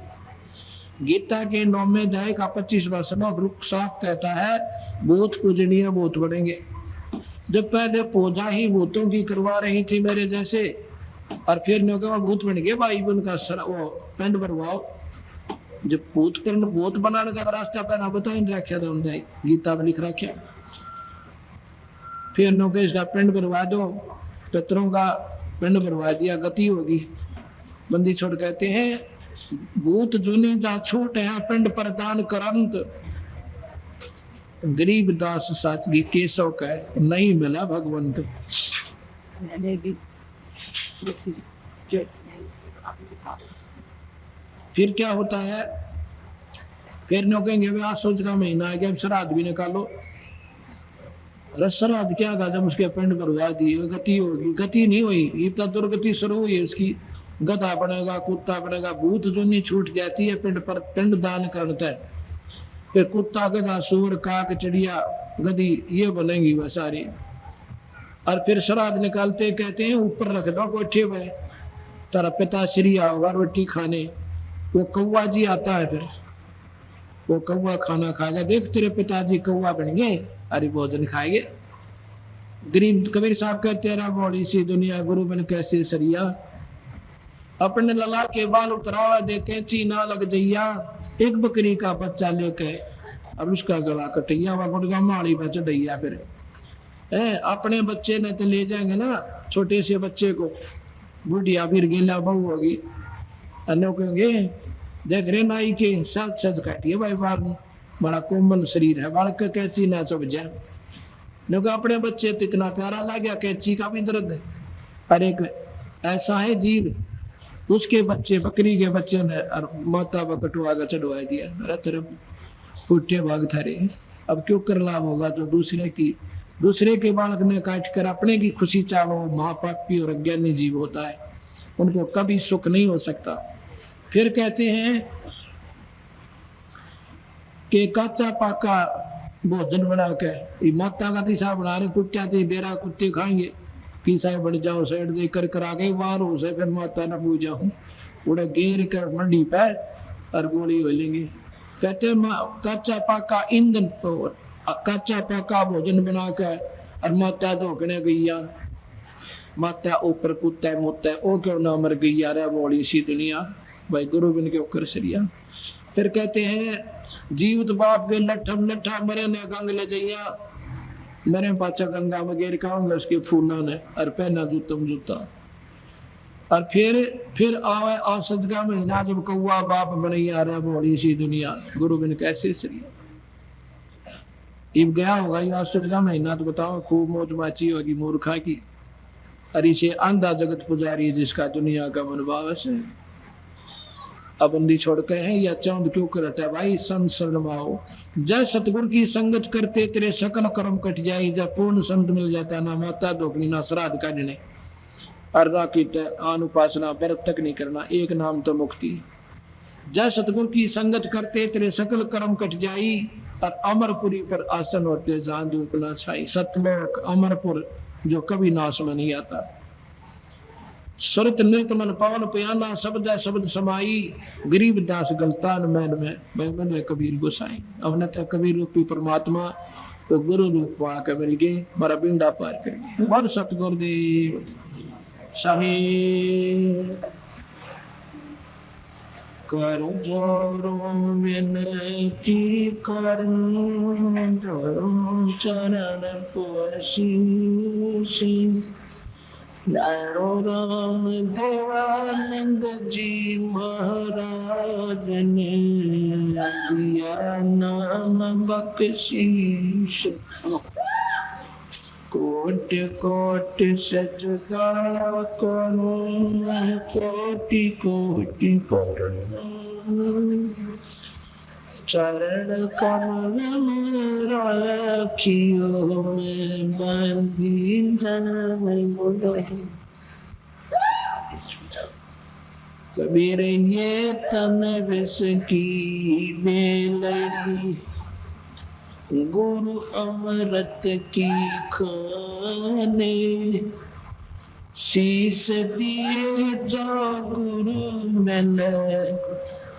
गीता के 9वें अध्याय का 25वां श्लोक रुक साफ कहता है भूत पूजनीय भूत बनेंगे। जब पहले पूजा ही भूतों की करवा रही थी मेरे जैसे, और फिर भूत बन गए भाई, उनका वो पेंड भरवाओ। जब भूत बनाने का रास्ता पहना बता नहीं रखा था उन्होंने, गीता में लिख रखा। फिर नौके इसका पिंड भरवा दो, पितरों का पिंड भरवा दिया, गति होगी। बंदी छोड़ कहते हैं भूत जुने जा छूट है पिंड प्रदान करंत, गरीब दास साचगी केशव का नहीं मिला भगवंत। फिर क्या होता है, फिर नो कहेंगे आज सोच का महीना आ गया, श्राद्ध भी निकालो। श्राद्ध क्या का, जब उसके पिंड भरवा दिए गति होगी, गति नहीं हुई, इतना दुर्गति शुरू हुई है उसकी। गधा बनेगा, कुत्ता बनेगा, भूत जो नहीं छूट जाती है पिंड पर, पिंड दान करता है। फिर कुत्ता, गधा, सूअर, काक, चिड़िया, गधी ये बनेंगी वह सारी। और फिर श्राद्ध निकालते कहते हैं ऊपर रख दो कोठे पे, तेरा पिता श्री आओगा रोटी खाने। वो कौवा जी आता है, फिर वो कौवा खाना खाएगा, देख तेरे पिताजी कौवा बन गए, अरे भोजन खाएंगे। गरीब कबीर साहब कहते हैं बड़ी सी दुनिया गुरु बन कैसे सरिया, अपने लला के बाल उतरावा देखे चीना लग जइया, एक बकरी का बच्चा लेके और उसका गला कटैया, वह गुड़गा माड़ी पर चढ़ैया। फिर अपने बच्चे ने तो ले जाएंगे ना, छोटे से बच्चे को, बुढ़िया फिर गेला बहू होगी, अन्य कहेंगे देख रे नाई के सच सच काटिए भाई बार ने, बड़ा कोमल शरीर है, बालक कैंची ना चुभ जाए। लोग अपने बच्चे तो इतना प्यारा लग गया, कैंची का भी दर्द है। पर एक ऐसा है जीव, उसके बच्चे, बकरी के बच्चे ने और माता व कटुआ का चढ़वा दिया, अरे फूटे भाग थारे। अब क्यों कर लाभ होगा जो दूसरे के बालक ने काट कर अपने की खुशी चाहो, महापापी और अज्ञानी जीव होता है, उनको कभी सुख नहीं हो सकता। फिर कहते हैं कि कच्चा पाका भोजन बना के माता का दिशा बना रहे, कुत्ता थी बेरा कुत्ते खाएंगे, किसा बढ़ जाओ साइड दे कर आगे बाहर हो से, फिर माता न पूजा हूँ उड़े गेर कर मंडी पर और गोली हो लेंगे। कहते कच्चा पाका ईंधन, कच्चा पाका भोजन बना के और माता धोकने गैया, माता ऊपर कुत्ता मुत्ता ओ क्यों ना मर गैया रे बोली सी दुनिया, भाई गुरु बिन के ऊपर सरिया। फिर कहते हैं जीवित बाप के लठम लठा मरे ने गंग ले जइया, मेरे पाचा गंगा में गेर खाऊंगा उसके फूला ने और पहना जूतम जूता। और फिर आवे औसत का महीना जब कौआ बाप बनैया रे बोली सी दुनिया, गुरु बिन कैसे सरिया। इब गया होगा ये औसत का महीना, तो बताओ खूब मौज माची होगी मूर्खा की। अरे से आंधा जगत पुजारी जिसका दुनिया का मनभाव है। अब बंदी छोड़ के हैं या चांद क्यों करता है भाई, संत शरणमाओ। जय सतगुरु की संगत करते तेरे सकल कर्म कट जाए, जब पूर्ण संत मिल जाता ना माता धोकनी ना श्राद्ध काटने और राकिट आन उपासना व्रत तक नहीं करना, एक नाम तो मुक्ति। जय सतगुरु की संगत करते तेरे सकल कर्म कट जाई, और अमरपुरी पर आसन होते जान दुखना छाई। सतलोक अमरपुर जो कभी नाश में नहीं आता। सुरत नृत मन पवन प्याना, शब्द शब्द समाई, गरीब दास गलतान मैन में मैं कबीर गोसाई। अब न तो कबीर रूपी परमात्मा तो गुरु रूप पाके मिल गए, हमारा बिंडा पार कर गए। बर सतगुरुदेव सही कर जोरो विनती कर, चरण पोषी नारो राम देवानंद जी महाराज ने दिया नाम बख्शीश। कोटि कोटि सजदा करो, कोटि कोटि करो, चरण कमल में राखियो में बंदी जाए। कबीर ये तन विष की बेलड़ी, गुरु अमृत की खाने, शीश दिए जो गुरु मैंने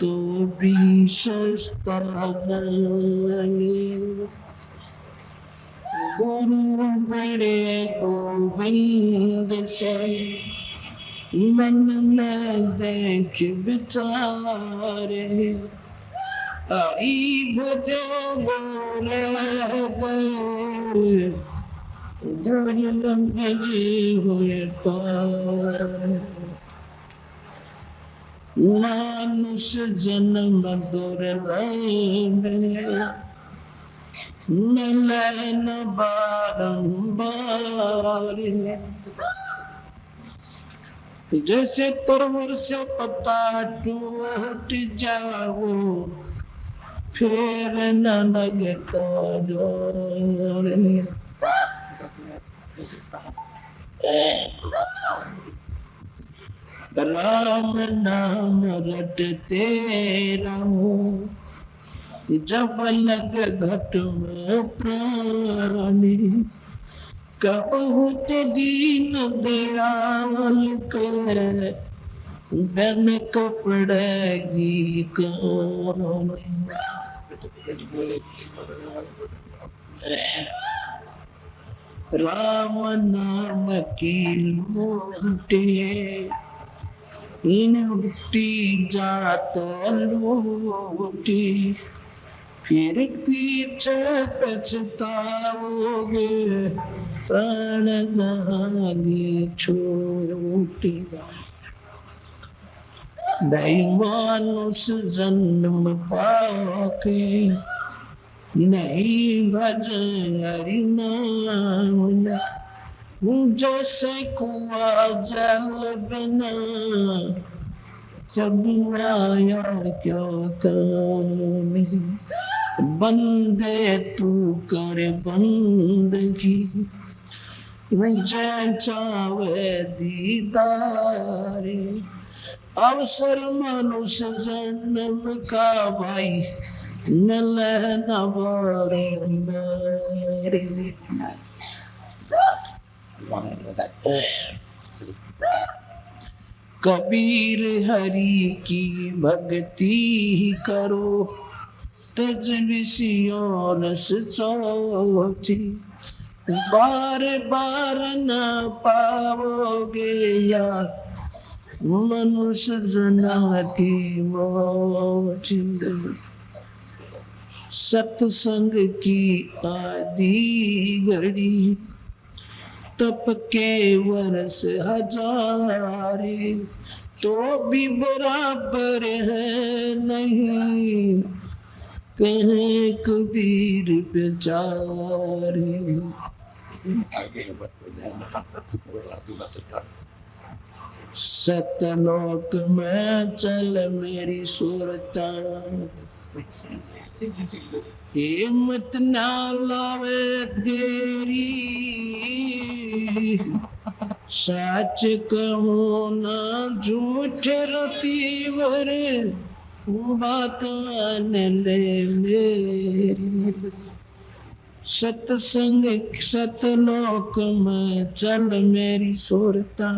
तो भी सस्ता नहीं। गुरु बड़े गोविंद से मन में देख विचारे, हरि भजन बोले गए हुए मानुष जन्म दुर्लभ बारंबार जैसे तरवर से पत्ता टूट जाओ फिर न लगता जोर राम नाम रटते रहो जब लग घट में प्राणी बहुत दीन दयाल कर बन कपड़ेगी कौन राम नाम की लूटे लूटी जात लूटी फिर पीछे पछताओगे शरण जागे छोटी मानुष जन्म पाके नहीं भज हरि नाम जैसे कुआ जल बिना जब आया क्या काम बंदे तू कर बंदगी चावे दीदारे अवसर मनुष्य जन्म का भाई न लेना कबीर हरि की भक्ति करो तज विषयों रस चोटी बार बार न पाओगे या मनुष्य जन्म की मोटी सत्संग की आदि घड़ी तप के वर्ष हजारे तो भी बराबर है नहीं कहे कबीर बेचारे सतलोक में चल मेरी सुरता हिम्मत ना लावे तेरी सच कहूँ ना झूठ रती वरे बात मान ले मेरी सत्संग सतलोक में चल मेरी सुरता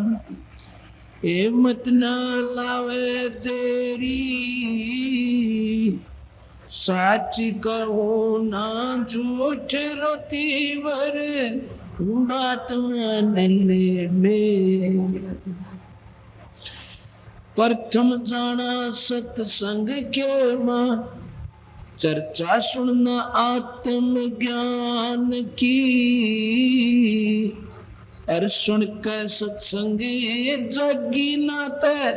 हिम्मत ना लावे तेरी सच कहो ना झूठ रोती वर बात मान ले मेरी प्रथम जाना सत्संग के मां चर्चा सुनना आत्म ज्ञान की और सुन के सत्संग जगी नाते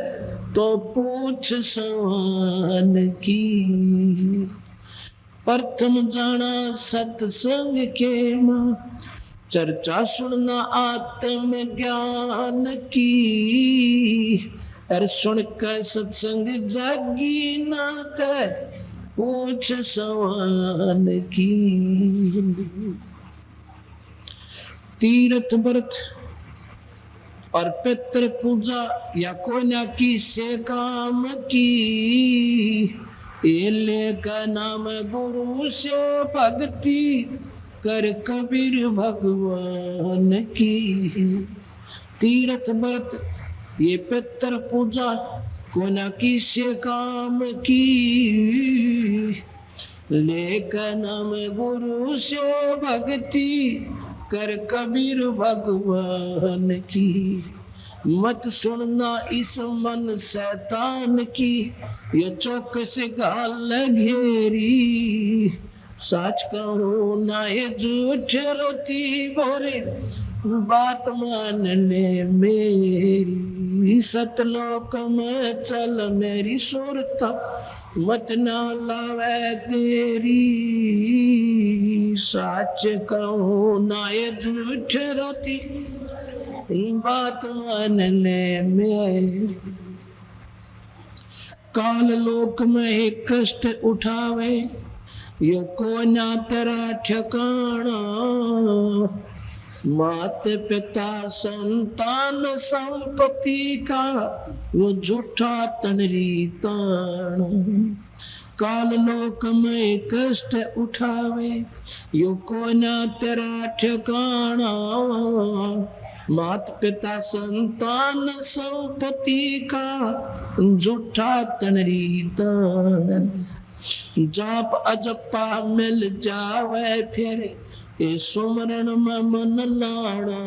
तो पूछ सवान की प्रथम जाना सत्संग के मां चर्चा सुनना आत्म ज्ञान की और सुन के सत्संग जगी नाते पूछ सवान की तीर्थ व्रत और पितृ पूजा या कोन्या की से काम की एले का नाम गुरु से भक्ति कर कबीर भगवान की तीर्थ व्रत ये पितृ पूजा कोन्या की से काम की लेकर नाम गुरु से भक्ति कर कबीर भगवान की मत सुनना इस मन शैतान की ये चौक से गाल घेरी सच कहूँ ना ये झूठ रोती बोरे, बात मानने मेरी। सतलोक में चल मेरी सुरता, मत ना लावे तेरी। सच कहूँ ना ये झूठ रोती, बात मानने मेरी। काल लोक में ही कष्ट उठावे, ये को ना तेरा ठिकाना। माता पिता संतान संपत्ति का, वो झूठा तनरी तान। काल लोक में कष्ट उठावे, यो को ना तेरा ठिकाना। माता पिता संतान संपत्ति का, झूठा तनरी तान। जाप अजपा मिल जावे फिर, ये सुमरण में मन लाड़ा।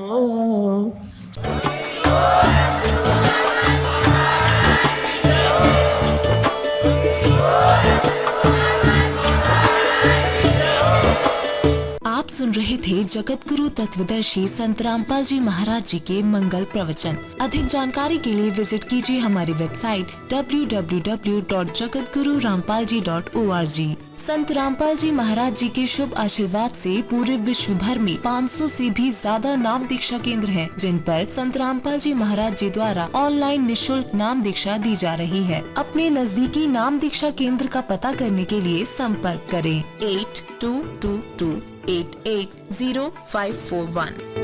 आप सुन रहे थे जगत गुरु तत्वदर्शी संत रामपाल जी महाराज जी के मंगल प्रवचन। अधिक जानकारी के लिए विजिट कीजिए हमारी वेबसाइट www.jagatgururampalji.org। संत रामपाल जी महाराज जी के शुभ आशीर्वाद से पूरे विश्व भर में 500 से भी ज्यादा नाम दीक्षा केंद्र हैं, जिन पर संत रामपाल जी महाराज जी द्वारा ऑनलाइन निशुल्क नाम दीक्षा दी जा रही है। अपने नजदीकी नाम दीक्षा केंद्र का पता करने के लिए संपर्क करें 8222880541।